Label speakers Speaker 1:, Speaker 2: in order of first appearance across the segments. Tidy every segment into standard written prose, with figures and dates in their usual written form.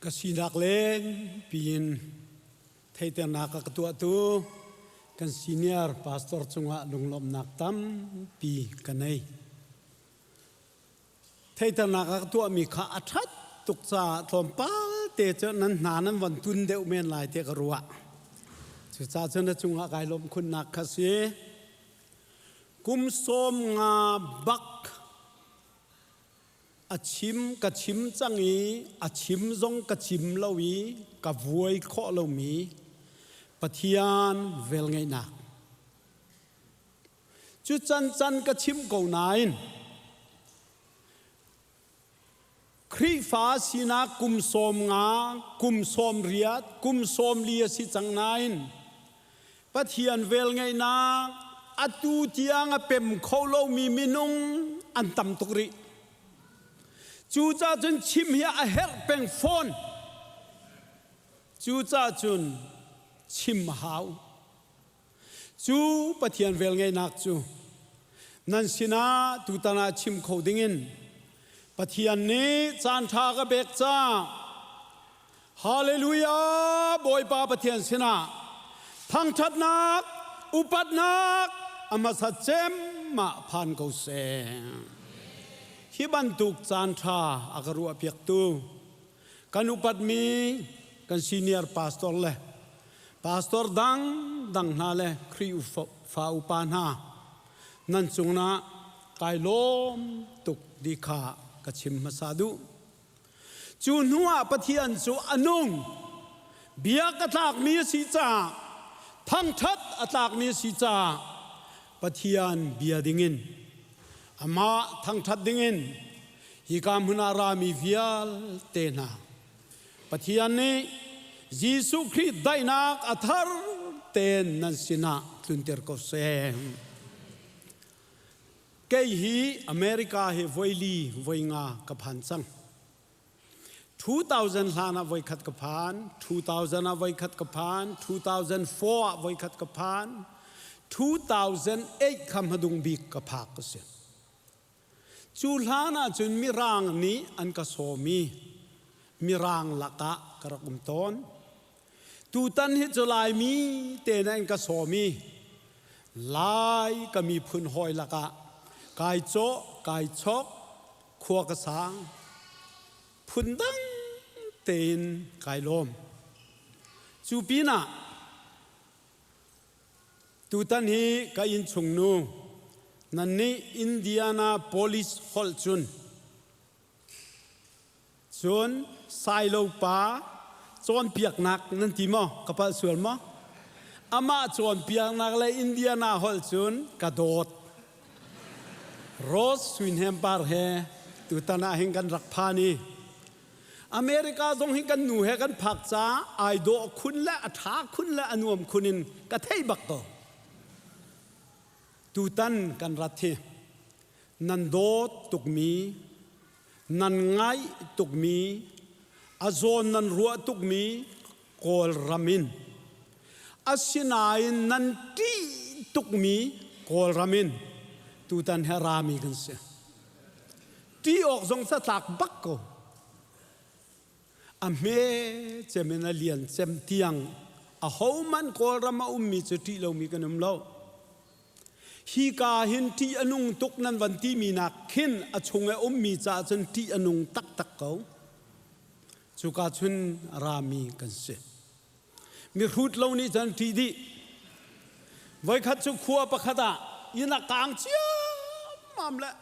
Speaker 1: กษีนักเล่นปีนไทยแต่นักกตัวตัวกันซีเนียร์พาสตอร์จงหวะลงลมนักตั้มปีกันในไทยแต่นักกตัวมีข้าอัฐัดตุกซาทอมป้าเตจนั้นหนานั้นวันตุนเดวเมนลายเตกรัวสุดท้ายจนจงหวะกายลมคุณนักขสีกุมสมงาบักอาชิมกะชิมจังอีอาชิมจงกะชิมเลวีกะวัยข้อเลมีปะเทียนเวลไงนักจุจันจันกะชิมกูนายครีฟ้าสีนากุมสมงากุมสมเรียดกุมสมเลียสิจังนายปะเทียนเวลไงนักอตูเทียงเป็มเขาเลมีมินุงอันตำตุกริจูจ่าจนชิมเฮียเฮลเป็นฟอนจูจ่าจนชิมหาวจูปะเทียนเวลไงนักจูนันสินาตุตนาชิมเขาดิ่งินปะเทียนนี้จานทากระเบกจ้าฮาเลลูยาบอยปาปะเทียนสินาทั้งทัดนักอุปัดนักอามาสัจเจมมาพันเขาเสที่บรรทุกจานทาอากรัวเปียกตูกันอุปัดมีกันซีเนียร์พาสตอร์เลยพาสตอร์ดังนาเลยครีอุฟาอุปานานั่นจงนะกายล้มตุกดีขากชิมมาสาดุจูนัวปะเทียนจูอนุงเบียกตากมีสีจ่าทั้งทัดอตากมีสีจ่าปะเทียนเบียดิ่งินอามาทั้งทัดดิ่งินฮิกามหุนารามีวิาลเตนาปะเทียนนี้ยิสุคริสต์ได้นักอัธรเตนนันสินะตุนเตอร์โกเซมเกยฮีอเมริกาเฮวอยลีวอยงากับพันซัง2000 ล้านวัยขัดกับพัน2000วัยขัดกับพัน2004วัยขัดกับพัน2008คำหดุงบีกับพักก็เสียจูลานะจุนมีรางนี้อันกษมีรางลักะกระกุมต้นตูตันฮิจลายมีเตนันกษมีลายก็มีพื้นหอยลักะกายโจกายชกขวกระสังพื้นดังเตนกายลมจูปีน่ะตูตันฮีก็อินชงนูนั่นนี่อินเดียนาโพลิสฮอลจุนไซโลปาจวนเปียกนักนั่นที่มั้งกับปัสส่วนมั้งอามาจวนเปียกนักเลยอินเดียนาฮอลจุนกระโดดโรสสวินแฮมปาร์เฮตูตันอาหิงกันรักพานีอเมริกาต้องหิงกันหนูเฮกันผักจ้าไอโดคุณและอัฐาคุณและอนวมคุณินกระเทยบักโตตูตันกันรัฐเทนันโดตุกมีนันไงตุกมีอาโซนนันรัวตุกมีโกลรามินอาศินายนันตีตุกมีโกลรามินตูตันเฮรามีกันเสียที่ออกทรงสตักบักโกอเมเจมินาเลียนเซมเตียงอาหาวมันโกลรามามีจุดที่เรามีกันเราฮีกาหินที่อนุงตุกนั้นวันที่มีนักขินอชงเอมีจ่าจนที่อนุงตักเขาจุกาชุนรามีกันเสมีรูดเหล่านี้จันทีดีไว้ขัดจุขัวปะขดายินักกางเชียมามละ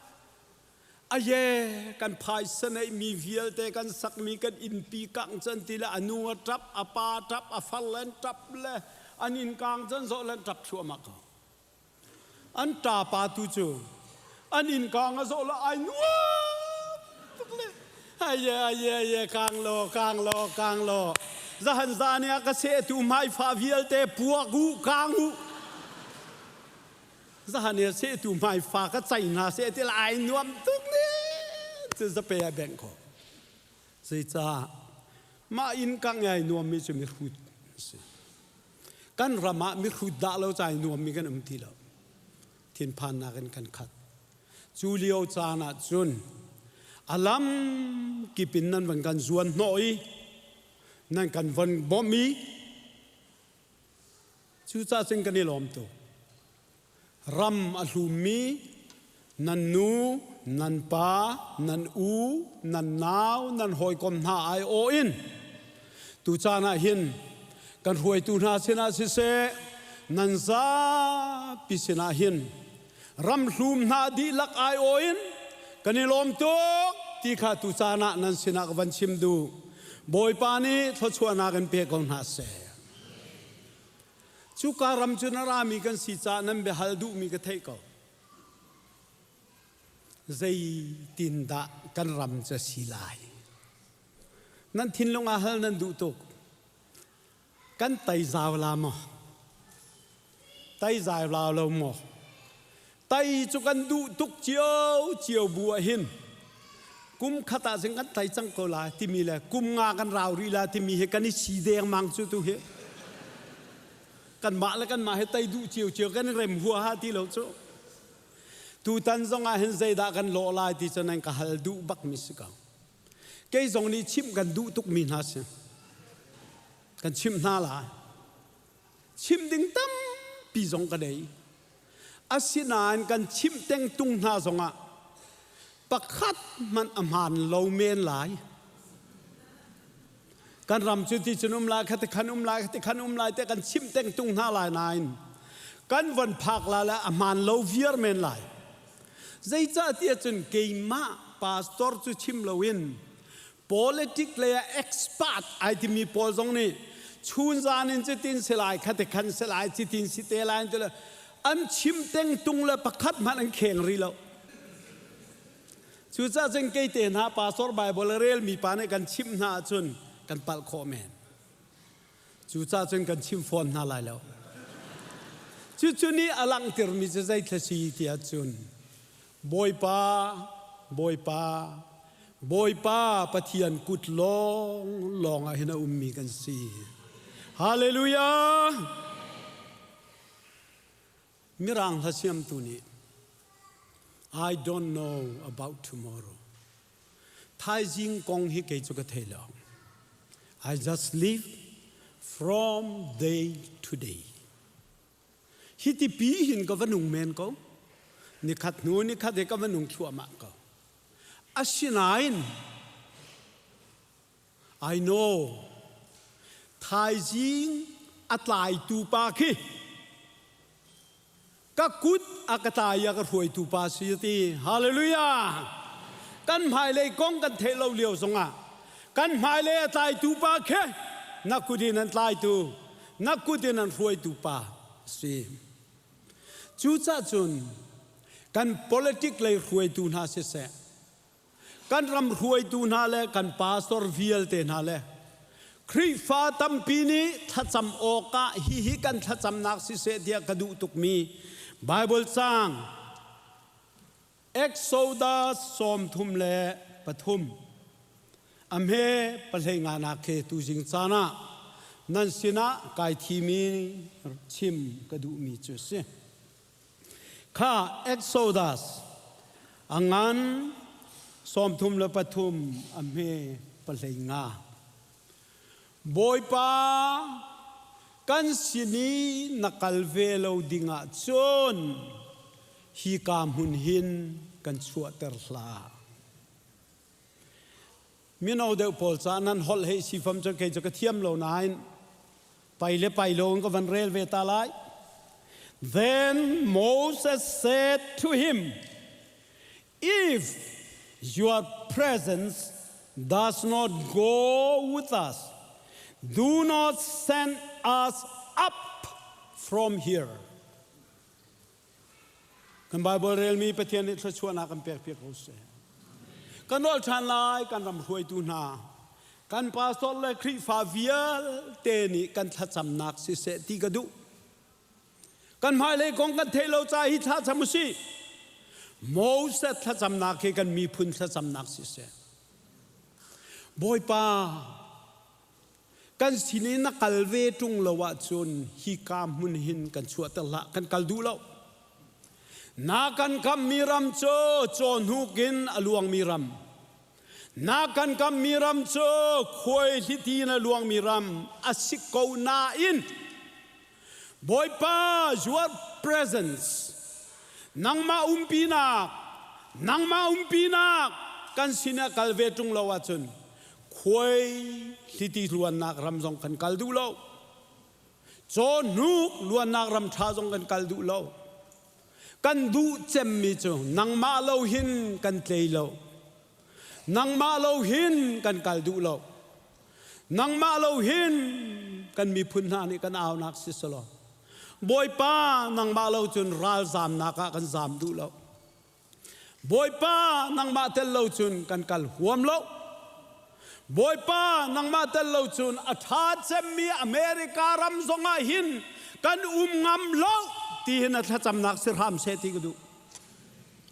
Speaker 1: อเยกันพายสนัยมีเวียลแต่กันสักมีกันอินปีกังจันทีละอนุทับอปาทับอฟัลเลนทับละอันอินกางจันโซเลนทับชัวมากอันตาปาตุจูอันอินกางโซละไอนัวไอเย่กางโลจะหันซาเนี่ยก็เสตุไม้ฟาเวียลแต่ปัวกูกางหูจะหันเนี่ยเสตุไม้ฟาก็ใจนาเสตุละไอนัวตุกเนี่ยจะไปแบ่งของสิจ้ามาอินกางไงนัวมีจะมีขุดกันรามามีขุดด่าเราใจนัวมีกันทีแล้วทินพานนากันขัดจูเลียวจานาจุนอาลัมกิปินนั้นวันกันจวนหน่อย นั่นกันวันบ่มีชูจ่าจึงกันนี่ล้อมตัวรำอลูมีนันนูนันปานันอูนันนาวนันหอยกอมหาไอโออินตูจานาหินกันหวยตูนาเสนาสิเสนันซาปิเสนาหินรำลุมนาดีลักไอโออินกันนี่ล้อมตัวที่ข้าตูจานานันเสนาวันชิมดูบอยปานีทศวนากันเปียกองหาเสชุการำจุนรามีกันสีจานันเบฮัลดูมีกันเทกใจตินดากันรำจะสีลายนั่นทิ้งลงอาหารนั่นดูตุกกันไตจาวลามอไตจาวลาเราหมอไตจุกันดูตุกเจียวบัวหินกุมขตาสิงกันไตจังโกลาที่มีแหละกุมงากันราวรีลาที่มีเหกันนี่สีแดงมังสุตุเหกันมาแล้วกันมาให้ไตดูเจียวกันเร็มหัวฮาที่เราโจตูตันซงอาเห็นใจด่ากันโลลายที่จะนั่งกับฮัลดูบักมิสกาวแกซงนี้ชิมกันดูตุกมินฮาเซกันชิมน่าละชิมดิ้งตั้มปีซงกันได้อาศินานกันชิมเต็งตุงน่าซงอ่ะปะคัดมันอำหานโลเมนหลายกันรำจุดที่ชนุมลายขัดขันลายขัดขันลายแต่กันชิมเต็งตุงน่าลายนายกันวันพักละอำหานโลเวียร์เมนหลายใจจ่าที่จนเกย์มาพาสตอร์จุชิมลาวิน politics เลยเอ็กซ์พาร์ตไอที่มีโพลตรงนี้ชูนจานินจิตินสลายขัดขันสลายจิตินสิเตลายตัวละอันชิมเต็งตุงละประคัดมันอันเข่งรีแล้วชูจ่าจึงเกย์เตนะพาสตอร์ไบเบิลเรลมีปานกันชิมหน้าจนกันปัลคอแมนชูจ่าจึงกันชิมฟอนน่าลายแล้วชุดนี้อลังติรมิจะใจทศีที่อาจุนบอยป้าปะเทียนกุดลองอาเห็นมีกันสิฮาเลลูยามิรังทัศยมตุนี I don't know about tomorrow ไทยจิงกงฮิเกจุกเทลอง I just live from day to dayฮิติปีหินก็วันนุ่งเมนก็นี่ขัดนูนี่ขัดเด็กก็วันนุ่งชั่วมากก็อาชินายน I know ไทยจิงอัตไลตูปาคีก็กุดอากาตายก็รวยตูปาสิตีฮาเลลูยากันหมายเลยกงกันเทเราเลี้ยวสงะกันหมายเลยอัตไลตูปาคีนักกุดินันไลตูนักกุดินันรวยตูปาสิจูจ่าจุนกัน politics เลยรวยตูน่าเสียกันรำรวยตูน่าเลยกันพาสตอร์วิลเตน่าเลยคริฟ้าตั้มปีนี้ถ้าจำโอกาฮิกันถ้าจำนักเสียเดียกระดูตุกมีไบเบิลสร้างเอ็กโซดัสสมทุมเลปฐุมอเมปะเลงานาเคตูจิงซานะนั่นสินะกายทีมีชิมกระดูมีจุดสิข้าเอ็กโซดัสอังงันสมทุมเลปฐุมอเมปะเลงาบอยปากันสินีนักลเวลดิงาจนฮีกามหุนหินกันชัวเตอร์ลามีนเอาเดอพอลซานั้นฮอลเฮสิฟัมจะเกจะกระเทียมเหล่านายไปลงก็วันเรลเวตาไล Then Moses said to him, If your presence does not go with us, do not send us up from here. กันไบเบิลเรลมีประเทศนี้ชวนนักเปียกเขาเสียกันรอดชันลายกันรำรวยตูนากันพาสตอร์และคริฟาเวียเตนิกันทัดจำนักสิเสติกระดูกันหมายเลยกองกันเทโลใจฮิทัดจำมุสีโมเสสทัดจำนักกันมีพุนทัดจำนักสิเสบอยปากันสินีนักลเวตุงละวะจนฮิกามมุนหินกันชัวตละกันกัลดูแล้วนากันคำมีรำโจนหูกินอลวงมีร นากันกำมีรำโจควยที่ทีนะลวงมีรำอาศิโกนาอินบอยป้า your presence นังมาปีนักกันสินะกัลเวตุงลาวจุนควยที่ทีลวนนักรำทรงกันกัลดูลาวโจนุกลวนนักรำชาทรงกันกัลดูลาวกันดูเจมมิโจนังมาลาวหินกันเตยลาวนังมาลาวหินกันกัลดูลาวนังมาลาวหินกันมีพุนหานี่กันเอานักสิสลอบอยป้านังมาลาวจุนรัลซามนักกันซามดูลาวบอยป้านังมาเตลลาวจุนกันกัลหัวมลาวบอยป้านังมาเตลลาวจุนอัฐาเจมีอเมริการำทรงอาหินกันงำลาวที่เห็นถ้าจำนักสิรามเสติกดู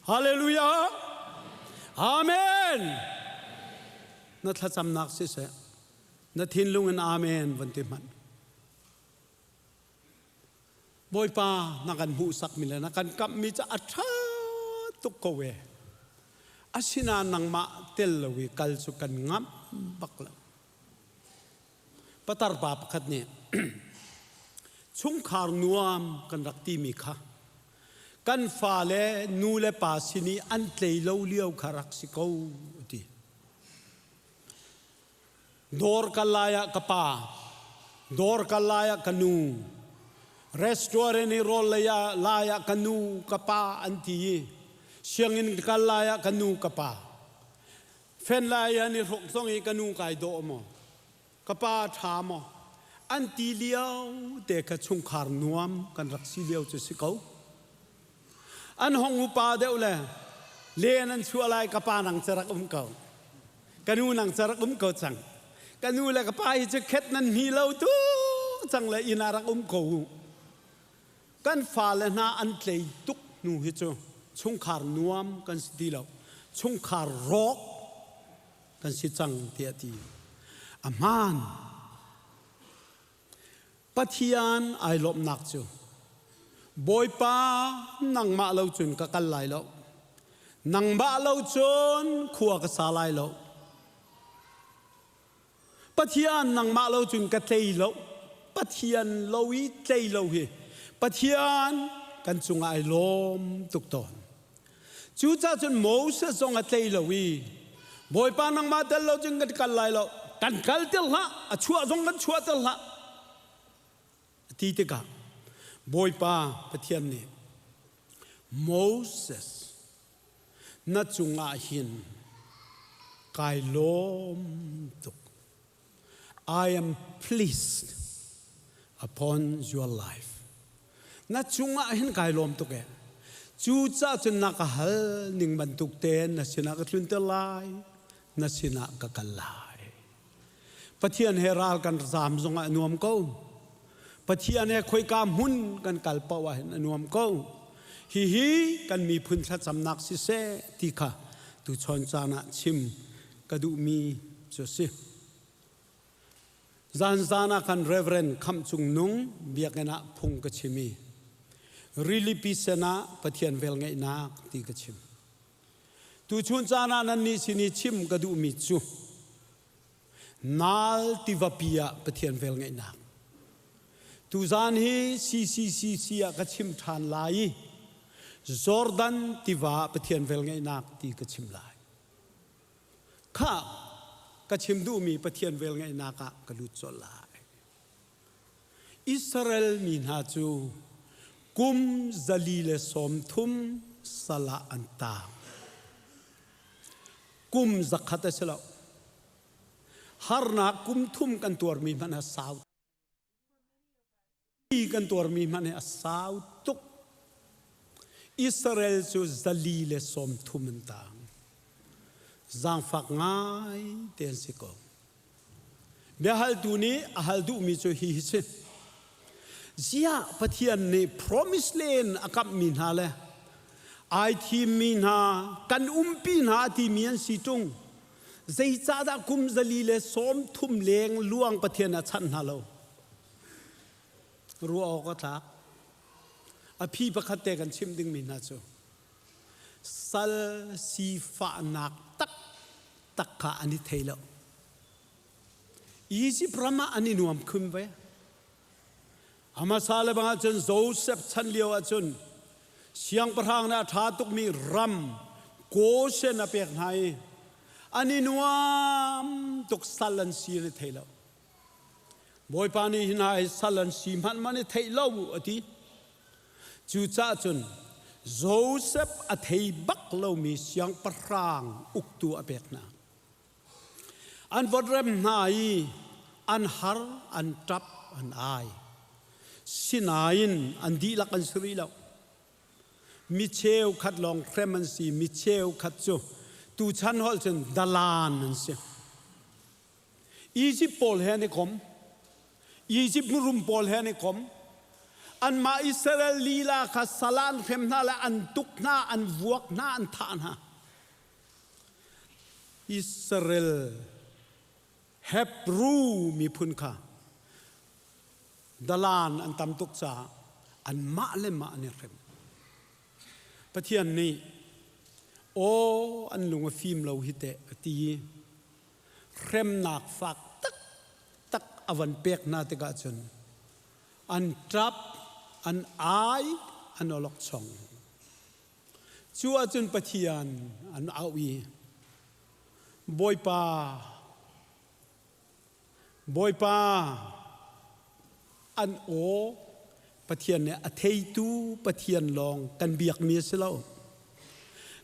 Speaker 1: ฮาเลลูยาอาเมนนัทจำนักสิเสนัทินลุงอันอาเมนวันที่มันบอยป้านักันหูสักมิลนักันกับมิจะอัฐาตุกโกเวอาศินานังมาเตลลวีกัลสุกันงับบักละปตารบาปขัดเนี่ยชุงขารนัวมกันรักตีมีค่ะกันฟ้าเลนูเลปาสินีอันเตยเลวเลี้ยวขารักสิโกดีดอร์กัลลายกป้าดอร์กัลลายกนูรีสตอร์นี่โรลลายกนูกป้าอันที่เชียงอินกัลลายกนูกป้าเฟนลายนี่รกส่งอีกนูไก่โดมกป้าถามอันที่เลี้ยวเด็กชุงขารนัวมกันรักสิเลี้ยวจะสิเขาอันห้องอุปาเดียวเลยเลี้ยนันชัวไลกป้านังจะรักเก่ากันูนังจะรักเก่าจังกันูเลยกป้าจะเข็ดนั้นมีเราตู้จังเลยอินารักเก่ากันฟ้าเลยนาอันเลยตุกนูฮิโจชุงขารนัวมกันสิดีเราชุงขารรอกกันสิจังเทียทีอามานปัทยานไอลบนักจูบอยป้านังมาเล่าจุนกัลไลแล้วนังมาเล่าจุนขัวกสาไลแล้วปัทยานนังมาเล่าจุนกัเตยแล้วปัทยานเล่าวิเตยแล้วเฮปัทยานกันจุงไอลมตุกตอนจูจ้าจุนโมเสสงกัเตยแล้ววิบอยป้านังมาเตลเล่าจุนกัลไลแล้วกันกัลเตลละชัวจงกันชัวเตลละที่ติกาบอยป้าปะเทียนนี่โมเสสนัดจุงอาหินกายลมตุก I am pleased upon your life นัดจุงอาหินกายลมตุกจูจ้าจุนนักฮัลนิงบันตุกเตนนัสินักทุนเตลายนัสินักกัลลายปะเทียนเฮราลกันสามจงอานวมก็ปะเทียนเนี่ยคอยกามหุ่นกันกัลปะวะเห็นนวมก็ฮีกันมีพุนทัดสำนักสิเสติค่ะตุชนจานะชิมกระดูมีโจสิจานจานะกันเรเวรนคำจุงนุงเบียกนะพงกชิมีริลิปิเสนะปะเทียนเวลไงนักตีกชิมตุชนจานะนันนี่สินิชิมกระดูมีจูนัลติวปียปะเทียนเวลไงนักตุจานฮีซีกชิมทานลายจอร์แดนติวาปะเทียนเวลไงนักตีกชิมลายข้ากชิมดูมีปะเทียนเวลไงนักกลุจลายอิสราเอลมีนาจูกุมซาลีเลสมทุมสละอันตากุมจักขัดเสลาฮาร์นักกุมทุมกันตัวมีมันสาวกันตัวมีมันสาวตุกอิสราเอลจูซาลีเลสมทุมันตางจางฝักง่ายเตียนสิโกเบียฮัลดูนี้ฮัลดูมีจูฮีเซเสียปะเทียนใน promise land อากับมินฮาเลไอทีมินฮากันปีนฮาที่มีอันสิจงใจจ้าดากุมซาลีเลสมทุมเลงล่วงปะเทียนชันฮาโลรู้ออกก็ทักอภิปคัตเตกันชิมดึงมินาจูสัลซีฟานักตัก ตักขาอันนี้เทแล้วอีจิปต์มาอันนี้นวมขึ้นไว้อามาซาเลบังอาจารย์โจเซฟชันเลียวอาจารย์เสียงประทางนาทาตุกมีรำโกเชนอเปียกไฮอันนี้นวมตุกสัลลันซีนเทแล้วบอยปานีนายสัลลันซีมันเทแล้วอดีจูจ้าจนโจเซฟอเทบักเรามีเสียงประทางอุกตัวอเปียกนาอันวดเรมนายอันฮาร์อันทับอันไอสินายนอันดีลักอันสุริแล้วมิเชลขัดลองเครมันซีมิเชลขัดจูตูชันฮอลจนดาลานนั่นเสียอียิปต์โพลเฮนิคมอียิปต์มุรุมโพลเฮนิคมอันมาอิสราเอลลีลาขัดสลานเข้มนาและอันตุกนาอันวกนาอันทานฮะอิสราเอลเฮบรูมีพุนค่ะดาลานอันตำตุกษาอันมะเลมะเนี่ยเข้มประเทศนี้โอ้อันลุงฟิล์มเราฮิตเตตีเข้มหนักฝักตักอวันเปียกนาตกาจนอันจับอันอายอันอลกช่องชัวจนประเทศอันเอาอีบอยปาอันโอประเทศเนี่ยอเทยตูประเทศลองกันเบียกมีเสลา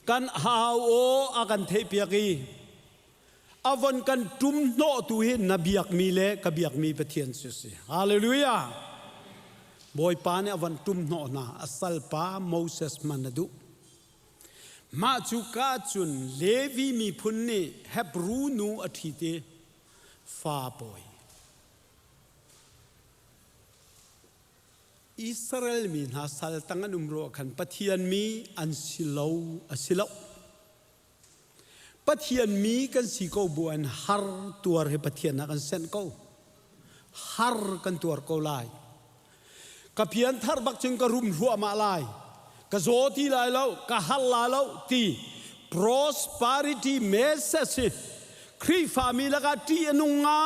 Speaker 1: กันหาวโออากันเทเปียกีอวันกันจุมโนตุเห็นนเบียกมีเละกเบียกมีประเทศสุสีฮาเลลูยาบอยปาเนี่ยอวันจุมโนนาอัสลปาโมเสสมันดุมาจุกาจุนเลวีมีพุนนี่เฮบรูนูอธิเตฟาบอยอิสราเอลมีนาสัลตังนุมโรขันปะเทียนมีอันสิลาวปะเทียนมีกันสิโกบวนฮาร์ตัวเรปะเทียนนักันเซนโกฮาร์กันตัวโกไลกับเพียนทาร์บักจึงกระรุมหัวมาไลกะโจตีไลแล้วกะฮัลลาแล้วตี prosperity message ครีฟามีละกะตีนุงง่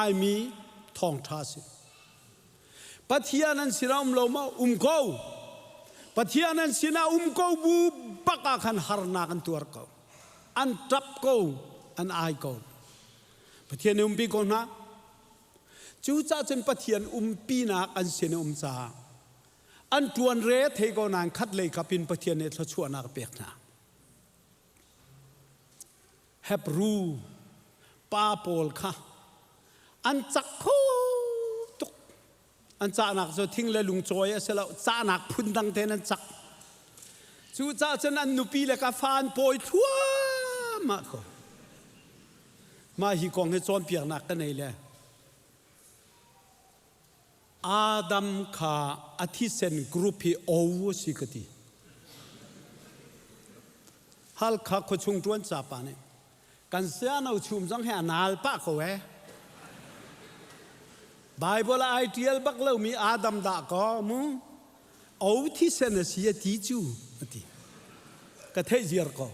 Speaker 1: ายมีทองทาสิปะเทียนันสินาลมาโกปะเทียนันสินาโกบูปักขันฮาร์นากันตัวโกอันทับโกอันไอโกปะเทียนปีโกนะจูจ้าจนปะเทียนปีนักอันเสนซาอันทวนเรทเฮโกนานคัดเลยกับปินปะเทียนเนทชวนักเปียกนาเฮบรูปาโปลค่ะอันจักโคอันจ่าหนักจะทิ้งเลยลุงจอยเสร็จแล้วจ่าหนักพุ่นดังเทนันจักจู่จ่าจะนันนุปีเลยกับฟานปอยทั่วมาฮิกองให้จอนเปียกหนักกันเลยอาดัมขาอธิเซนกรุ๊ปที่โอวสิกติฮัลข้าขชุงจวนจ่าปานี่กันเสียเอาชุมจังให้นาลปะเขาเว้ไบเบิลไอทีเอลบักเลวมีอาดัมด่าก็มูเอาที่เซนเสียทีจูติกระเทยเจียร์ก็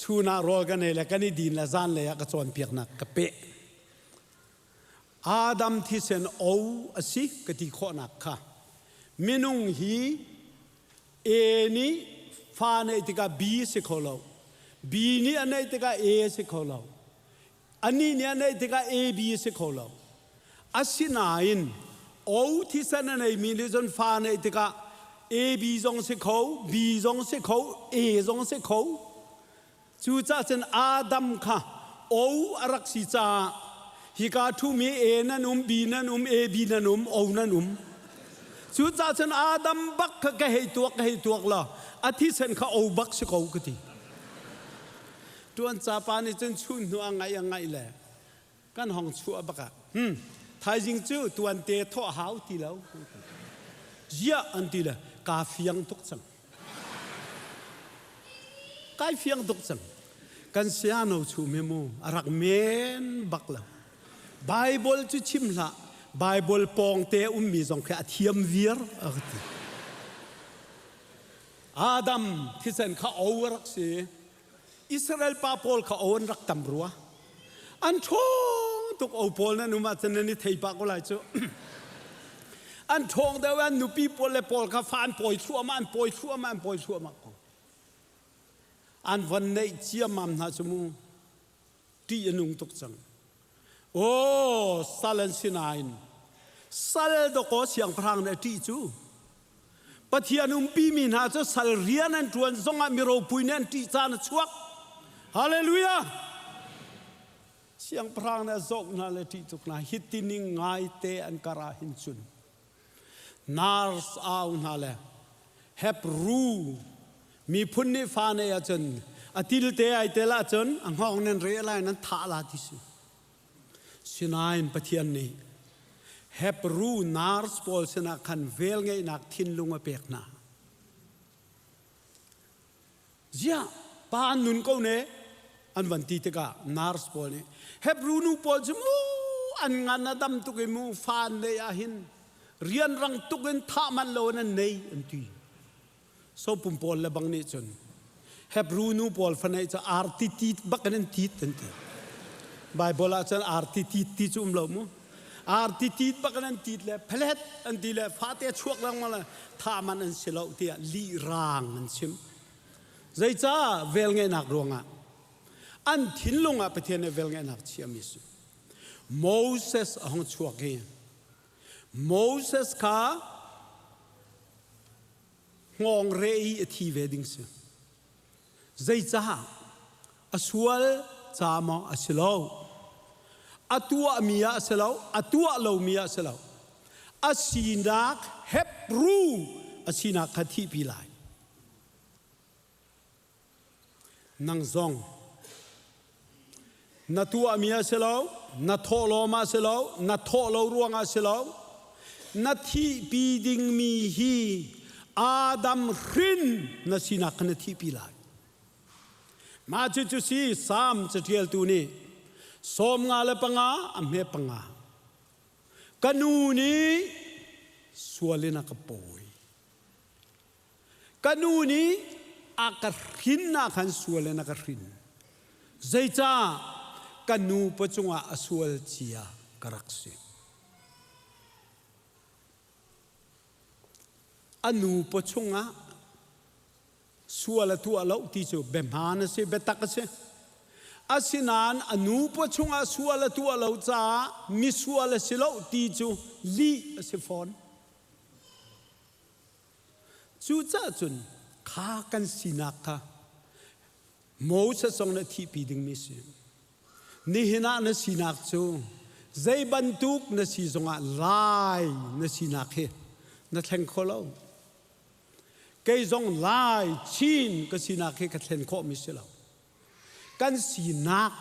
Speaker 1: ชูนารอกันเลยแล้วกันนี่ดินละจานเลยก็จวนเปียกนักกระเปะอาดัมที่เซนเอาสิกติข้อนักค่ะมินุงฮีเอนี่ฟาในติกาบีสิเขาเราบีนี่อันในติกาเอสิเขาเราอันนี้เนี่ยในติกาเอบีสิเขาเราอาศินาอินโอ้ที่เส้นในมีในจนฟ้าในติกาเอบีจงสิเขาบีจงสิเขาเอจงสิเขาจู่จ้าจนอาดัมค่ะโอ้รักสิจ้าฮิกาทูมีเอนันุมบีนันุมเอบีนันุมโอ้นันุมจู่จ้าจนอาดัมบักก็ให้ตัวละอาทิเส้นเขาโอ้บักสิเขาก็ทีจวนจ้าปานี่จนชุนหัวยังไงแหละกันห้องชัวบักท้ายจริงจู่ตัวอันเตะท่อหาวตีแล้วเยอะอันตีละกาเฟียงทุกสังกาเฟียงทุกสังกันเสียโนชูเมโมรักเมนบักละไบเบิลจู่ชิมละไบเบิลปองเตะมีสองแค่เทียมเวียร์อาดัมที่เซนเขาเอารักเสีย อิสราเอลปาปอลเขาโอนรักตำรัวอันท้องตุกโอปอลนั้นนุมาจะนี่ไทยปากก็ไรจ้ะอันท้องแต่ว่านุปีปอลเลยปอลเขาฟันปล่อยชั่วมันปล่อยชั่วมันปล่อยชั่วมันอันวันนี้เชี่ยมันหาจมูกที่ยนุงตุกจังโอ้ซาเลนสินายน์ซาเลดก็เสียงพรางในที่จูปะเทียนุมปีมินหาจะซาลเรียนันทวนซงอามิโรปุยนันที่จานชวกฮาเลลูยาเสียงพรางในจกนาเลที่จุกนาฮิตินิงไงเตอันการาหินจุนนาร์สอาอุนาเลเฮปรูมีพุนนิฟาเนียจนอติลเตไอเตละจนอังห้องนั้นเรียอะไรนั้นท่าลาดิสุสินายนปะเทียนนี้เฮปรูนาร์สปอลสนาคันเวลไงนักทินลุงอเปกนาเจ้าปานนุนก็เนอันวันที่ตะกานาร์สปอลเนี่ยเฮปรูนูปอลจมูอันงานนัดมตุกิมูฟานเลยอาหินเรียนรังตุกินท่ามันโลนันเนยอันที่โซปุ่มปอลและบังนี้จนเฮปรูนูปอลฟันไอจะอาร์ติติบักนันติตันทีไบเบิลอาจารย์อาร์ติติติจุ่มเราโมอาร์ติติบักนันติเลยเพลทอันที่เลยฟาเตชวกลังมาเลยท่ามันอันเสลาที่ลีรางอันชิมใจจ้าเวลไงนักรวงอ่ะอันทิ้งลงอ่ะไปเทียนเวลไงนักเชียมิสุโมเสสห้องชวกเองโมเสสข้างงเรย์ที่เวดิงส์ใจจ้าอสวลจามออสลาวอตัวมีอสลาวอตัวเรามีอสลาวอสินักเฮปรูอสินักขัดที่พิไลนังซองนัตัวมีอสลาวนัทโลมาอสลาวนัทโลรวงอสลาวนัทที่ปีดิงมีฮีอาดัมรินนัสินักขัดที่พิไลมาจุดสี่สามจะเทียลตัวนี้สมงาเลปังอาอเมปังอากันูนี้สวเลนักป่วยกันูนี้อากาศินนักขันสวเลนักขินใจจ้ากันูปัจจุบันสวลเจียกรักษาอนูปัจจุบันสวลตัวเราที่จะเบมานเสเบตักเสอาศินานอนุปชงอาสวลตัวเราจ้ามิสวลสิเราที่จะลีเสฟอนจูจ้าจุนข้ากันสินักค่ะโมเสสส่งนาทีปีดึงมิสนี่เห็นนสินักจูใจบรรทุกนสิจงอาลายนสินักเฮนแทงโคเราเกยจงไล่ชินก็สินักให้กระเทนข้อมิสเรากันสินัก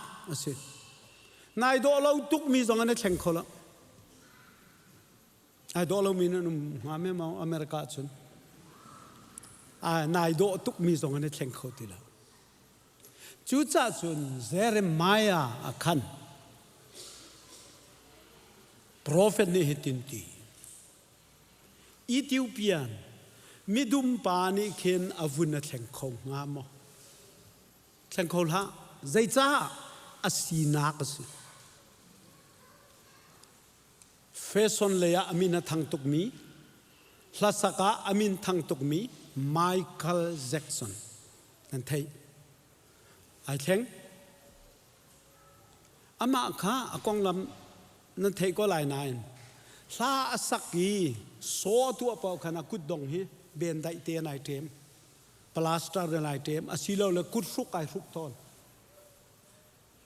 Speaker 1: สินายโดเราทุกมีจงอันนี้แข่งข้อละนายโดเรามีนั่นหาไม่มาอเมริกาชนนายโดทุกมีจงอันนี้แข่งข้อที่เราจุดจ้าชนเซเรมายาขันโปรเฟตนี่เหตุนีอิธิโอเปียนมิดุมปานิเคนอวุนแข่งข้งามอแข่งข้งละใจจ้าอสีนักสิเฟซอนเลยอามินทางตุกมีลาสกาอามินทางตุกมีไมเคิลแจ็กสันนั่นไทยไอ้แข่งอามาข้าอากงลำนั่นไทยก็หลายนายลาสักกีโซตัวเปล่าขนาดกุดดงฮีเบนได้เตียนไอเทมพลาสเตอร์ไอเทมอาศิลเราเลยกุดสุกไอสุกตอน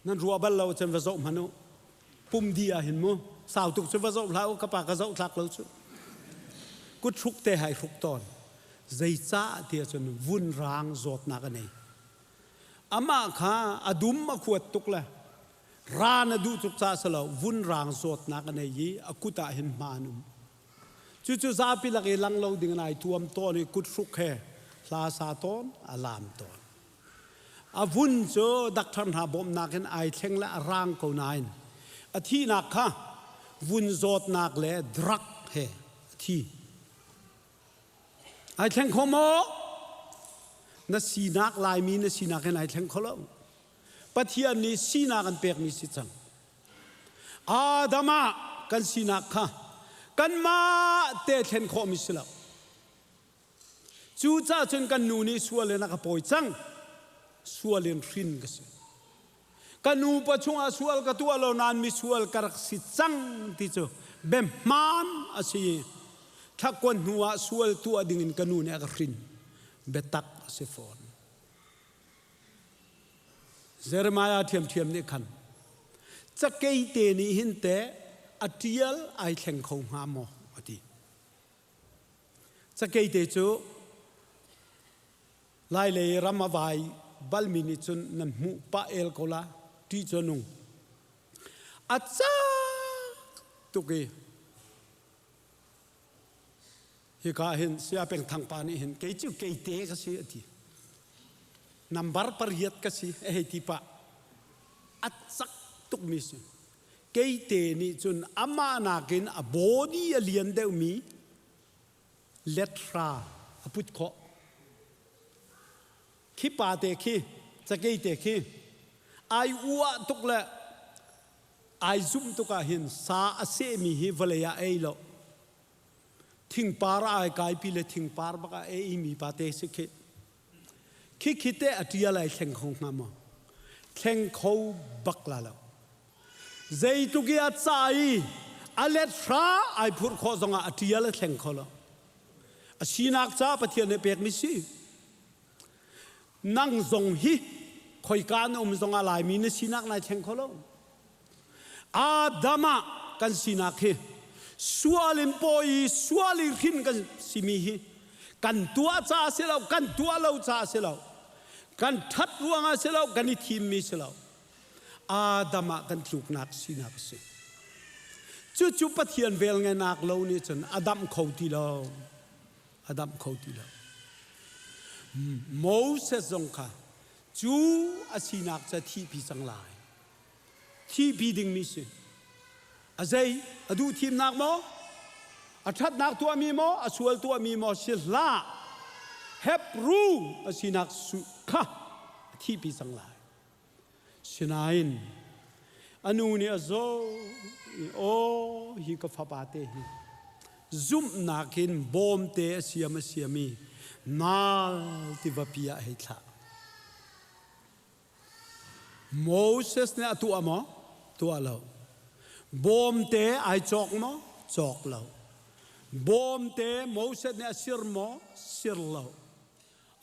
Speaker 1: นั่นรัวบัลเราจะผสมมันโนปุ่มดีอะเห็นมั้ยสาวตุกจะผสมแล้วกระปากกระเซาทักเราชุกุดสุกเตะไอสุกตอนใจจ้าเดียจนวุ่นรางจดนักนี่อามาข้าอดุมมาขวดตุกเลยร้านดูจุกจ้าสลาววุ่นรางจดนักนี่ยี่อากุตาเห็นมานุมจู่ๆซาพิลักเอลังเราดิ่งนายทวมต้นนี่กุดสุกแค่ลาซาต้นอลามต้นอาวุนโจดักทันหาบอมนักเห็นไอเข่งและร่างเขานายอาที่นักค่ะวุนโจดนักและดรักเฮที่ไอเข่งขโม na sinak lai mi na sinak hen ai theng kholo pathian ni sina kan pek mi si chang adama kan sinak kha kan ma te thlen kho mi sila chu cha chun kan nu ni sual na ka poi chang sualin rin ka si kanu pachunga sual ka tu alo nan mi sual karak si chang ti chu bem man asi thakon nuwa sual tu adingin kanu ne ka rin betak se phone Jeremiah thiam ni khan chakei te ni hin te atial ai thleng khong ha mo ati chakei te chu lai le ramawai balmini chun nan mu pa el kola ti chonung acha tuke hi ka hin sia peng thang pa ni hin ke chu ke te ka si ati number par yat ka si e ti pa achak tuk mi si ke te ni chun ama na kin a body alien deu mi letra aput kho khi pa te khi chakei te khi ai uwa tuk la ai zum tuka hin sa ase mi hi valaya ei lo thing par ai kai pi le thing par ba ei mi pa te se khi te atia lai theng khong ma mo theng kho bak la lo zai tu ki a chai a let fra ai phur kho zonga atia la theng kho lo asinak cha pathian ne pek mi si nang zong hi khoi kan zong alai mi ne sinak nai theng kholo adama kan sinak hi sualim poi suali rin kan simi hi kan tua cha se lo kan tua lo cha se lo kan that ruanga se lo kan thim mi se lo adama kan tluk nak sinak se chu pathian velngeinak lo ni chon adam khoti lo Moses zong kha chu asinak cha thi pi chang lai thi pi ding mi se azai adu thim nak mo athat nak tu mi mo asual tu mi mo sila hebru asinak su kha thi pi chang lai sinain anu ni azo o hi ka fa pa te hi zum nakin bom te siami nal ti vapia heitha Moses ne atu amo tu alo bom te ai chok mo chok lo bom te Moses ne sir mo sir lo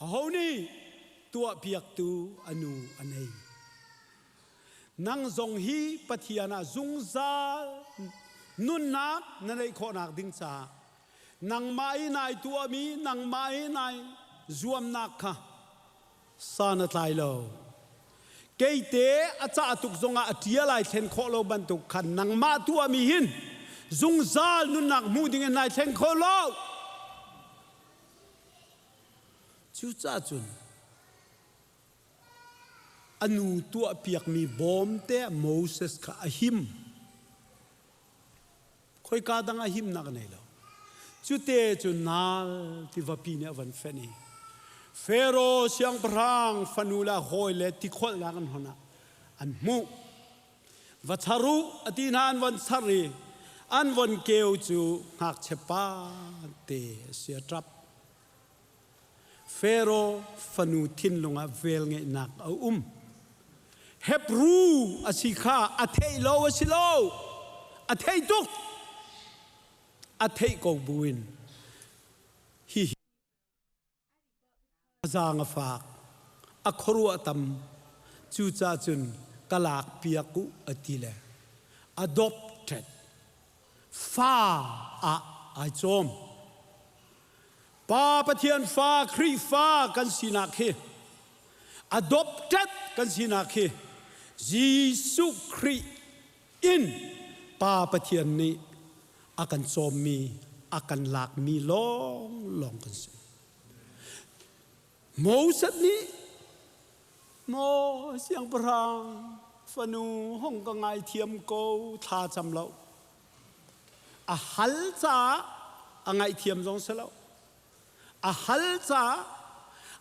Speaker 1: ahoni tua piak tu anu anei nang zong hi pathiana zungza nun nak nanei kho nak ding cha nang mai nai tua mi nang mai nai zuam nak kha sana tlai lo keite acha atuk zonga atia lai thlen kho lo ban tu khan nang ma tua mi hin zung zal nun nak mu ding nai thlen kho lo chu cha chun anu tua piak mi bom te Moses kha ahim khoi ka dang ahim nak nei lo chu te chu nal ti vapi ne van feni Pharaoh siang prang fanula hoile ti khol la kan hona an mu vacharu atina an van sari an von keu chu ngak chepa te sia trap Pharaoh fanu thin lunga velngeinak hebru asikha athei lo asilo athei tuk athei ko buin hi azang fa akhoru atam chu cha chun kalak piaku atile adopted fa a chom pa pathian fa khri fa kan sinak he adopted kan sinak he Jesus Christ in pa pathian ni akan chom mi akan lak mi long kan si Moses ni mo siang perang fanu hong ka ngai thiam ko tha cham lo a hal cha angai thiam jong se lo a hal cha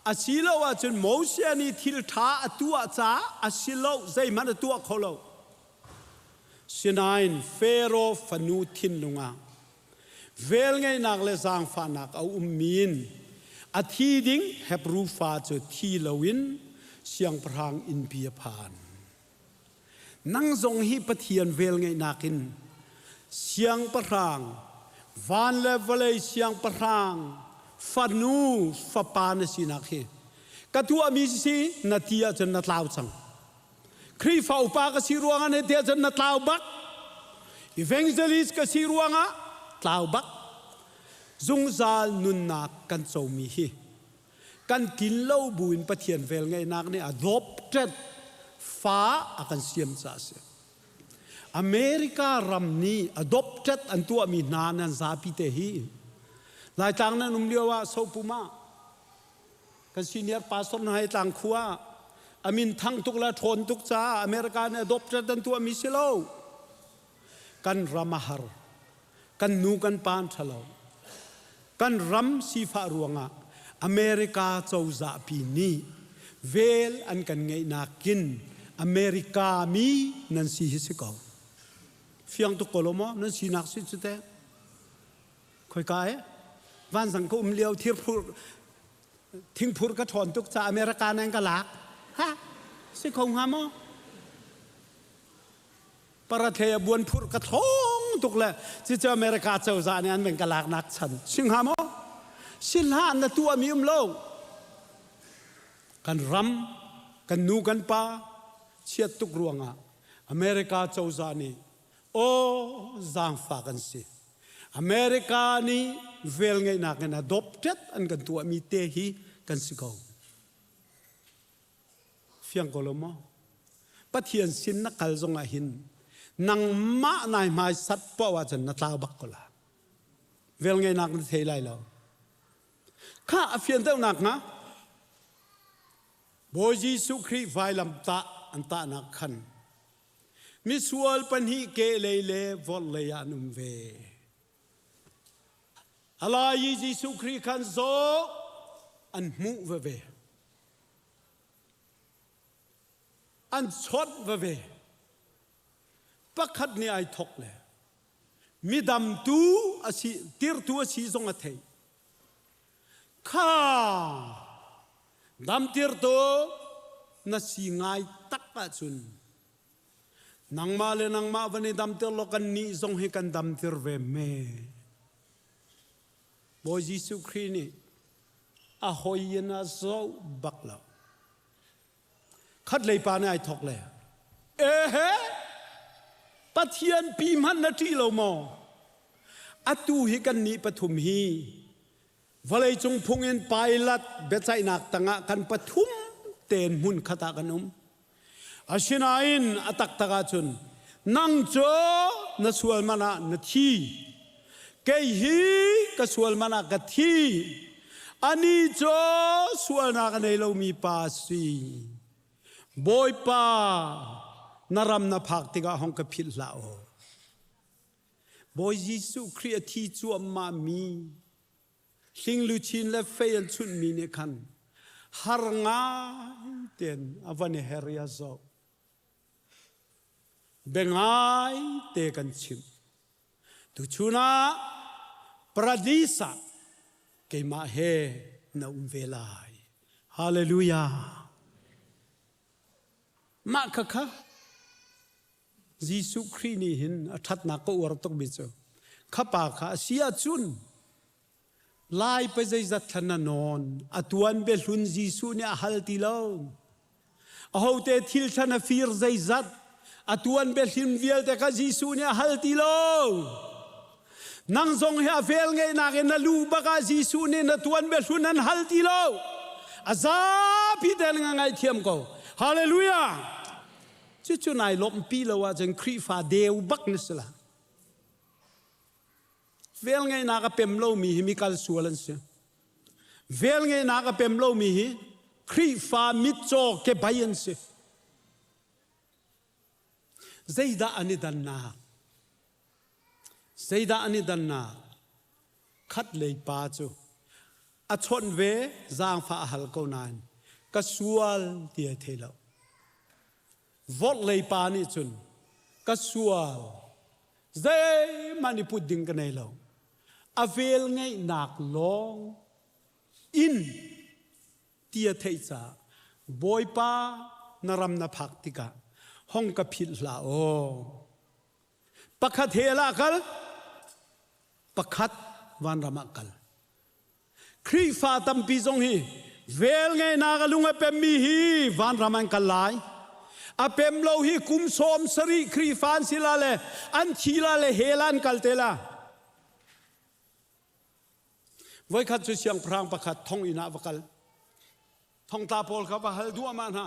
Speaker 1: อาศิโลว่าจนโมเสนี่ทิลท้าตัวจ้าอาศิโลใจมันตัวเขาโลเสนายน์เฟโรฟนูทินลงอ่ะเวลไงนักเลสางฟานักเอามีนอาทิดิ้งเฮบรูฟาจะทีลวินเสียงพรางอินเปียพานนั่งทรงฮิปเทียนเวลไงนักินเสียงพรางวันเลวเลยเสียงพรางฟานูฟาปานสินักเฮกตัวมีสินาทีจะนัดลาวจังครีฟ้าอุปากสิรวงอันเดียจะนัดลาวบักEvangelical กสิรวงอ่ะลาวบักจุงซาลนุนนักกันโจมีฮีกันกินเหล้าบุญปะเทียนเวลไงนักเนี่ยดบเจ็ดฟ้าอากันเสียมซาเสียอเมริการำนี้ดบเจ็ดอันตัวมีนานันซาพิเตฮีหลายต่างนั้นเรียกว่าโซปุมากันซีเนียร์พาสต์ให้ต่างขัวอามินทั้งทุกละทนทุกจ้าอเมริกาเนี่ยดบเจ็ดอันตัวมีเสลากันรำมหารกันนูกันปานทะเลากันรำสีฟ้ารวงอ่ะอเมริกาเจ้าจะปีนี้เวลอันกันไงนักกินอเมริกามีนันสีฮิสกาวเฟียงตุกโลมอนันสีนักสิจุดเตะคอยกายวันสังคมเลี้ยวเทียบพูดทิ้งพูดกระถอนตุกจ้าอเมริกานั่นก็หลักฮะสิคงหามอประเทศบวนพูดกระทงตุกเลยที่จะอเมริกาเจ้าจานี่อันเป็นกลากนักฉันชิงหามอสิลหานนะตัวมีโลกกันรำกันนูกันป้าเชียตุกรวงอ่ะอเมริกาเจ้าจานี่โอ้จางฝากันสิอเมริกานี่เวลไงนักนะดบเจ็ดอันกันตัวมีเตหีกันสิเขาเฟียงกลมอปะเทียนสินนักกัลจงอาหินนังมะนายมาสัตว์ป่าวจันนัตลาบักกละเวลไงนักเทไลเราข้าอเฟียนเต้านักนะโบจีสุครีไฟลำตาอันตานักขันมิสวลปันฮิเกเลเลวอลเลยานุมเวอะไรจีสุครีขันโซอันมุเวอันชดเวปักขัดเนี่ยไอทกเลยมีดำตูอาศิติร์ตัวสีทรงอัฐยข้าดำติร์ตัวน่าสีง่ายตักปัจจุนนังมาเลยนังมาวันนี้ดำติร์โลกันนี้ทรงให้กันดำติร์เวเมบอยยิสุครีนี่อาหอยน่าโซบักแล้วขัดเลยปาเนี่ยไอทกเลยปะเทียนปีมันนาทีเรามออัตูฮิกันนี้ปฐุมฮีวลัยจงพงเงินไปลัดเบใจนักตั้งกันปฐุมเต็นมุนขตากันอาชินาอินอตักตะกาจุนนังโจนสวลมานะนาทีเกยฮีก็สวลมานะกะทีอันนี้โจสวลนักในเรามีปาสีบอยปานารำนาพักติกาห้องกพิลลาโอบอยยิสุครีทีจัวมามีสิงลุชินและเฟยนชุนมีเนคันฮาร์งาเต็นอวันเฮริอาโซเบงไอเตกันชิมตุชุนาประดิษฐ์เกมาเฮนาอุมเวลายฮาเลลูยามาค่ะยิสุครีนี่หินทัดนักก็อวดตกบิจข้าปากข้าเสียจุนลายไปใจจัดธนานนอตวนเบลุนยิสุเนี่ยฮัลติลาวเอาเตทิลธนาฟิร์ใจจัดอตวนเบลินเวลแต่ก็ยิสุเนี่ยฮัลติลาวนังทรงเฮเวลไงนักนัลูบกายิสุเนี่ยนตวนเบลุนนั้นฮัลติลาวอาซาพิเดลงไงเทียมก็ฮาเลลูยาจุดไหนลมปีละว่าจังครีฟ้าเดียวบักนิสละเวลไงนักเป็นโลมีการสวนสิเวลไงนักเป็นโลมีครีฟ้ามิโจเก็บใบยันสิใจด่าอันนี้ดันนาใจด่าอันนี้ดันนาคัดเลยป้าจู a chon ve zang fa hal ko nan ka sual tia thelo vot lei pa ni chun ka sual zai mani put ding ka nei lo avel ngai nak long in tia thei cha boy pa naram na phak tika hong ka phil la o pakhat hela kal pakhat wan ramakal khri fa tam pi jong hi vel ngai na ka lunga pem mi hi wan raman kal lai a pem lo hi kum som sari khri fan sila le an thila le helan kal tela voi khat chu siang prang pakhat thong ina wakal thong ta pol kha ba hal du man ha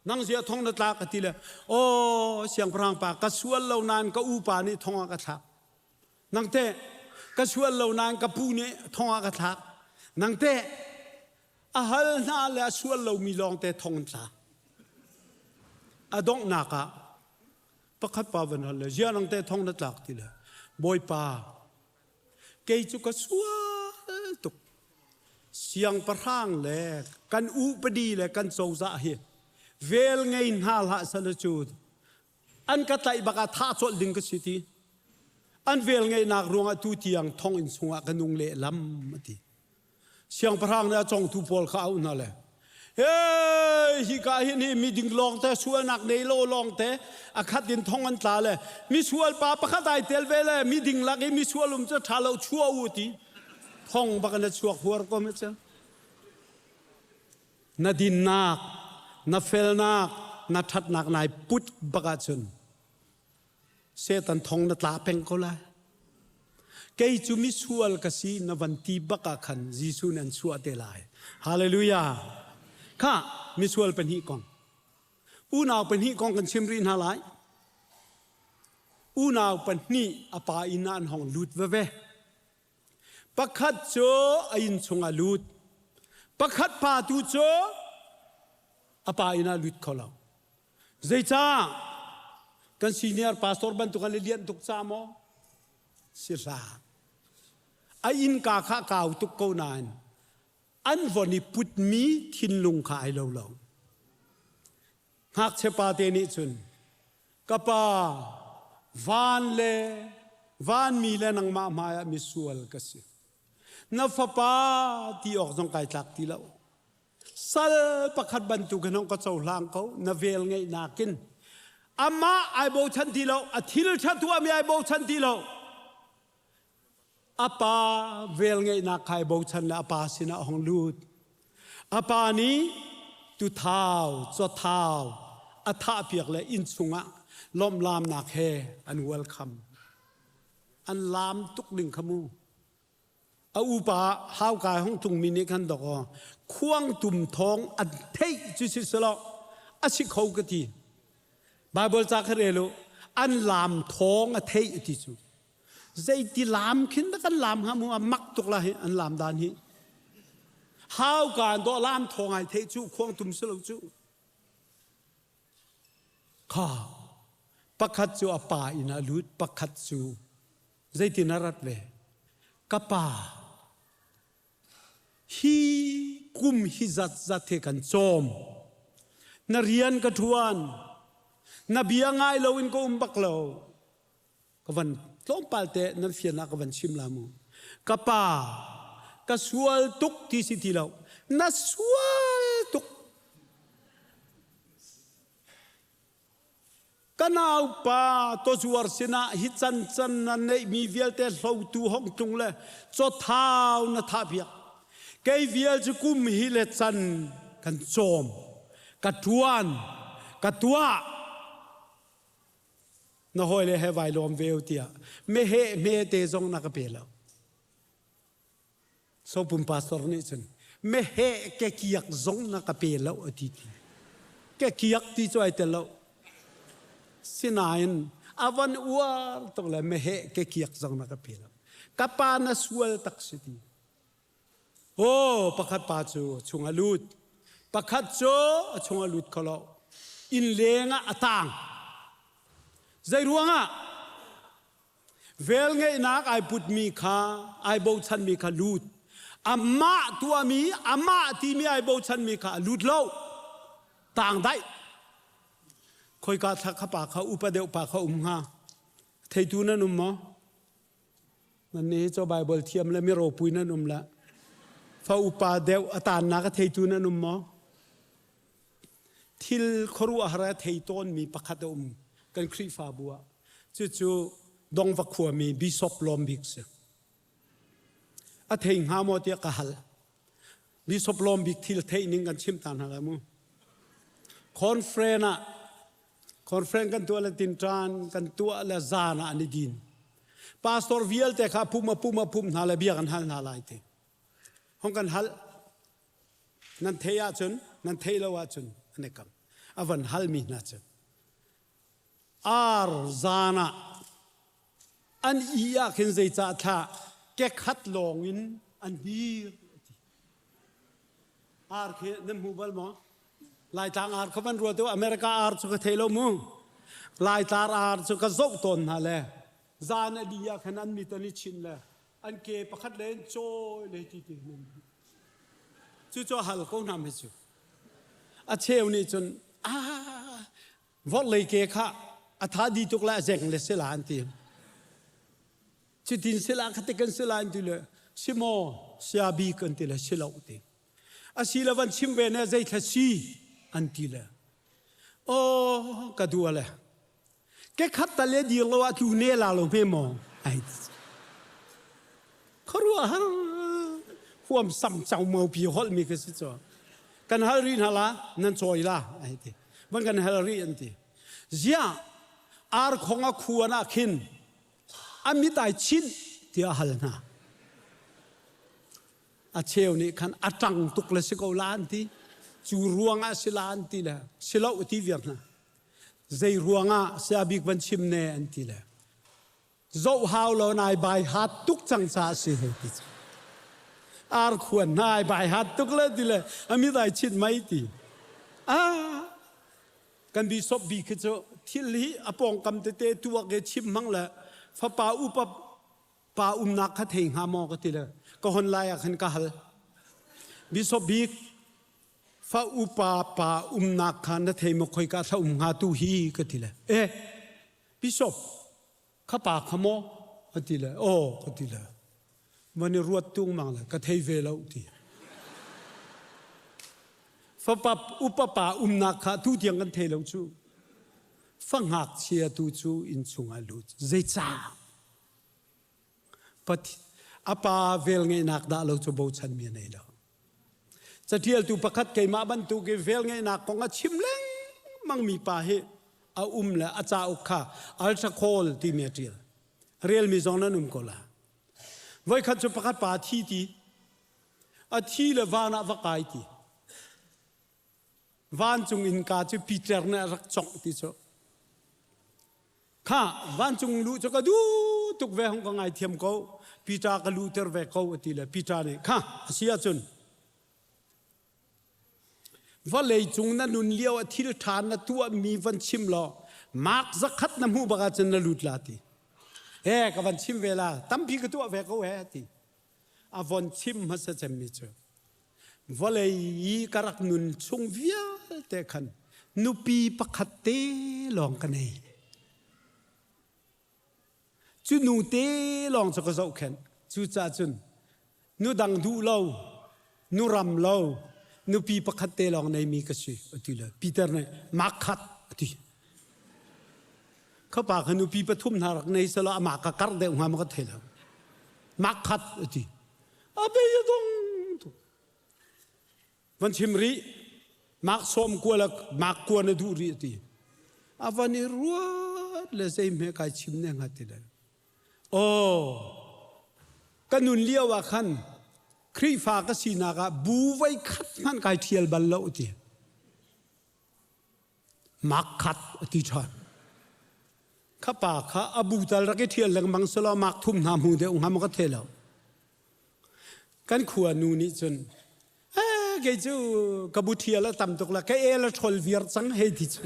Speaker 1: nang sia thong na tla ka ti le o siang prang pa ka sual lo nan ka u pa ni thong ka tha nang te ka sual lo nan ka pu ni thong ka tha nang te a hal na le sual lo mi long te thong tla a dong na ka pakhat pa van hal le sia nang te thong na tlak ti le boy pa ke chu ka sual tuk siang parang le kan u padi le kan so za hi vel ngai hal ha sala chu an ka tai baka tha chol ding ka siti an vel ngai nak ruanga tu tiang thong in sunga kanung le lam mati siang parang na chong tu pol kha au na le hey hi ka hi ni mi ding long te sual nak nei lo long te a khat din thong an tla le mi sual pa pakha dai tel ve le mi ding lak mi sual cha tha lo chua u ti thong baka na chuak huar ko me cha na din nak na fel nak na that nak nai put baka chun se tan thong na tla peng ko la kei chu mi sual ka si na van ti baka khan jisu nan suwa te lai hallelujah kha mi sual pen hi kong u naw pen hi kong kan simrin ha lai u naw pen ni apa inan hong lut ve ve pakhat cho ain chunga lut pakhat pa tu cho apa ina lut khola zai cha kan senior pastor ban tu kan lian tuk cha mo sira ai in ka kha kaw tuk ko nan an voni put mi thin lung kha ai lo lo hak che pa te ni chun kapa van mi le nang ma ma mi sual ka si na fa pa ti ok jong kai tlak ti lo sal pakhat ban tu kanong ka chaw hlang ko na vel ngai nakin ama ai bo chan ti lo athil tha tu ami ai bo chan ti lo apa vel ngai na khai bo chan la apa sina hong lut apa ni tu thao cho thao atha piak le in chunga lom lam na khe an welcome an lam tuk ling khamu a u pa hau kai hong tung mi ni khan dok khuang tum thong an thei chu si selo a si khau ka ti bible cha khare lo an lam thong a thei ti chu zai ti lam khin da kan lam ha mu mak tuk la hi an lam dan hi hau kan do lam thong ai thei chu khuang tum selo chu kha pakhat chu apa ina lut pakhat chu zai ti narat ve kapa hi kum hi zat the kan chom na rian ka thuan na bia ngai lo in ko bak lo ka van tlom palte na fiana ka van sim lamu kapa ka sual tuk ti si ti lo na sual tuk kanau pa to zuar sina hi chan chan na nei mi vialte hlo tu hong tung le cho thau na tha bia kei vial chu kum hi le chan kan chom ka tuan ka tua na hoi le he vai lom veu tia me te zong na ka pela so pum pastor ni chen me he ke kiak zong na ka pela ati ti ke kiak ti choi te lo sinain avan uar to le me he ke kiak zong na ka pela kapa na sual tak siti oh pakhat pa chu chunga lut pakhat cho chunga lut kholo in lenga atang zai ruanga velngeihnak ai put mi kha ai bo chan mi kha lut อามาตัวมีอามาที่มีไอโบชันมีค่ะลุดเล่าต่างได้คอยกาทักขปากเขาอุปเดวปากเขาหาเทตูนั่นนุ่มมั้งวันนี้เจ้าไบเบิลเทียมแล้วไม่รอปุยนั่นนุ่มละฟ้าอุปเดวตานนักเทตูนั่นนุ่มมั้งทิลครัวหระเทตอนมีประคัตกันครีฟ้าบัวจู่ๆดงวักขัวมีบิชอปลอมบิกส์อาเทงหาโมเตียกหัลบิชอปลอมบิกทิลเทนิงกันชิมตานหาละมูคอนเฟรนกันตัวละตินทรานกันตัวละซานะอันดินพาสตอร์วิลเตะข้าพุ่มนาเลเบียกันฮัลนาลายเตห้องกันฮัลนั่นเทียจนนั่นเทลวาจนอันนี้กันอวันฮัลมีน่าจนอาร์ซานะอันอียาขึ้นใจจ่าท่าแกขัดลงอินอันดีอาร์คือนั่นหูบลมั้งลายทางอาร์เขาเป็นรัวตัวอเมริกาอาร์สุกเทโลมุงลายตาอาร์สุกจกตนฮะเลยจานอดียาขนาดมีตัวนี้ชินเลยอันเก็บประคัดเล่นโจ้เลยทีเดียวจู่ๆฮัลก็นำให้จู่อาเชลนี่จนวัดเลยเกะค่ะอาทาดีตุกละเจงเลยเสลานทีจุดดินเสลาขัดกันเสลานทีเลยชิโมเสียบีกันทีเลยเสลาอุติอาศิลวันชิมเวเนใจทัศนีอันทีเลยโอ้กระดูอะไรแกขัดตะเลดีแล้วว่าทูเนลาลงไม่มองไอ้เขารู้ฮะห่วมซ้ำเจ้าเมือผีฮอลมีกันสิจ้ากันฮารีนั่นละนั่นจอยละไอ้ที่มันกันฮารีอันที่เจ้าอาร์ของอาควรอาคินอามิตายชินที่อาฮัลนะอาเชลนี่คันอาจังตุกเลสกอลานที่จูรวงอาศิลานที่ละศิลาอุทิเวียนะใจรวงอาเสียบิกบันชิมเนอันที่ละโจ้ฮาวโลนายใบฮัดตุกจังสาสิเหติอาร์ควรนายใบฮัดตุกเลยที่ละอามิตายชินไม่ตีกันบีศพบีคือจะที่ลีอปองกำเตเตตัวเกชิมมั่งละฟ้าป่าอุปป่านักขัดเฮงหามอกติละก็คนลายขันกะฮัลบิศพบีฟ้าอุปป่านักขันเทมคอยกะท้าหาตูฮีกติละบิศพข้าป่าขโมกติละโอ้กติละวันนี้รวดตุ้งมั่งละกะเทเวลาอุติฟ้าป่าอุปป่านักขัดทุเทียงกันเทลงชูฟังหักเชียตูชูอินสุงอาลุเจจ้าปะอาปาเวลไงนักด่าเราจะบอกฉันมีอะไรแล้วจะเที่ยวตูประคัดเกมาบันตูเกเวลไงนักของอาชิมเล้งมังมีป่าเหอาละอาจาอุกขาอัลชาโคลที่เมียเทียเรียลมิซอนนั่นก็ละไว้ขัดจะประคัดป่าที่อาที่ละวานาวักไอที่วานจงอินกาจะปีเตอร์เนี่ยรักจงที่โซข้าวันจงรู้จะก็ดูตุกเวหงก็ไงเทียมเขาปีตาก็รู้เตอร์เวเขาตีเลยปีตาเนี่ยข้าเสียจนว่าเลยจงนั้นนุนเลี้ยวที่ฐานนั้นตัวมีวันชิมล้อมาร์กสักขัดน้ำหูบากจนนั้นลุดลาตีกับวันชิมเวลาตั้มพีก็ตัวเวเขาตีวันชิมมาสัจมิจว่าเลยกรักนุนชงเวียแต่ขันนุปีปักขัดเตลองกันเองจุนูเตลองจะก็จะเข็นจุจ่าจุนนูดังดูเล่านูรำเล่านูปีปักขัดเตลองในมีกษัตริย์ตีเลยปีเตอร์เนี่ยมักขัดตีเขาปากนูปีปทุมนารักในสละมากกัดเดงหัวมันก็เทแล้วมักขัดตีอาเบยดงวันชิมรีมักส้มกัวละมักกัวในดูรีตีวันนี้รัวเลยใช่ไหมกายชิมเนี่ยงัดตีเลยโอ้กันนุนเลี้ยวว่าขันครีฟ้าก็สีนากาบูไว้ขัดมันกายเทียลบัลล์อุติมักขัดอุติชอนข้าป่าข้าอบูตัลรักเทียลแหลงมังสลามักทุ่มน้ำหูเดียวมันก็เทแล้วกันขวานูนี่จนแกจูกับบุเทียแล้วตำตกละแกแล้วทอลเวียร์สังเฮติจุ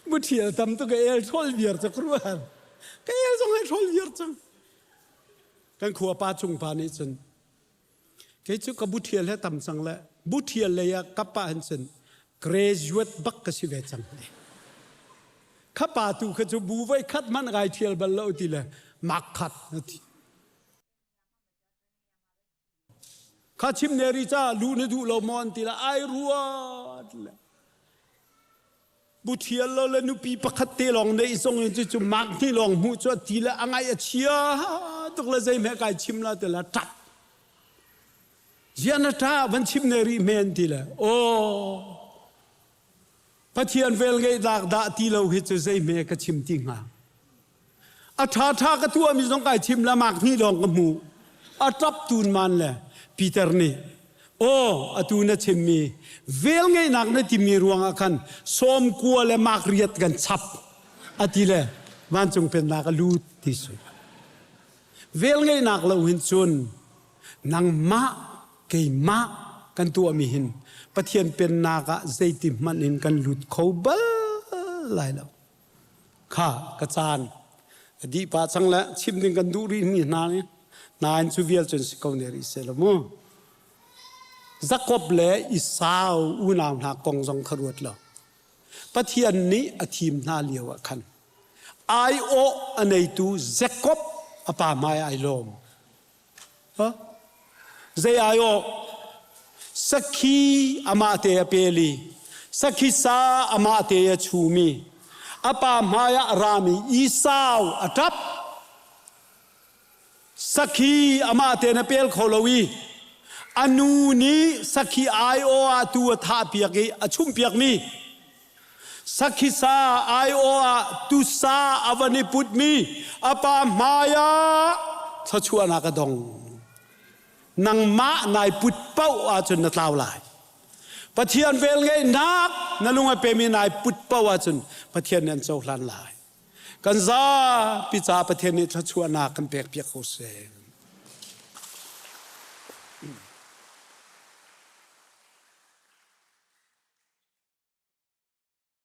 Speaker 1: บุเทียตำตกแกทอลเวียร์จะครัวก็ยังส่งให้ทอลเยอะจังกันขัวป้าจุงป้านี่จน cái chú có bút thiền là tầm sang lẽ bút thiền là các bạn sinh graduate bắc cái gì vậy chẳng các bạn tu cái chú bù với khát man gai thiền bao lâu thì là mặc khát khát chim neri cha lu ne du lo mon thì là ai ruột bút thiền lo là nupi bắc khát tê lòng này xong rồi chú mặc thì lòng mu cho thì là anh ai chia tức là dây mẹ gai chim là thì là chặt Giana ta vẫn chim neri men thì là phát hiện Velngeihnak đã ti lâu hết cho dây mẹ cái chim tiếng à thà cái tua mình giống cái chim là mặc ni lòng cái mũ à trap tuôn man là Peter này à tu na chim mi Velngeihnak na timi ruang akan som cua là mặc riết gan chap à ti là van chung pen na cái lut thì rồi Velngeihnak là hình chun nang ma cái ma kan tua mi hin phát hiện pen na cái dây tim man in kan lut khâu bal lại đâu kha cái chan đi pa chang la chim ding kan du ri ni na ni nine chu vial chun si ko ne ri se lo mo Jacob le Esau u nam na kong jong kharut lo phát hiện ni a thim na liaw khan ai o anei tu Jacob apa mai ai lom ha zai ai o Sakhi amate apeli, sakhi sa amate chumi, apa maya rami Esau atap, sakhi amate na pel kholowi, anu ni sakhi ayo atu Thawngthabia ki achum piak mi, sakhi sa ayo tu sa avani put mi, apa maya sachua nakadong. Nang ma nai put pau a chun na tlaw lai pathian Velngeihnak na lunga pe mi nai put pau a chun pathian nan chau hlan lai kan za pi cha pathian ni thachua na kan pek piak ho se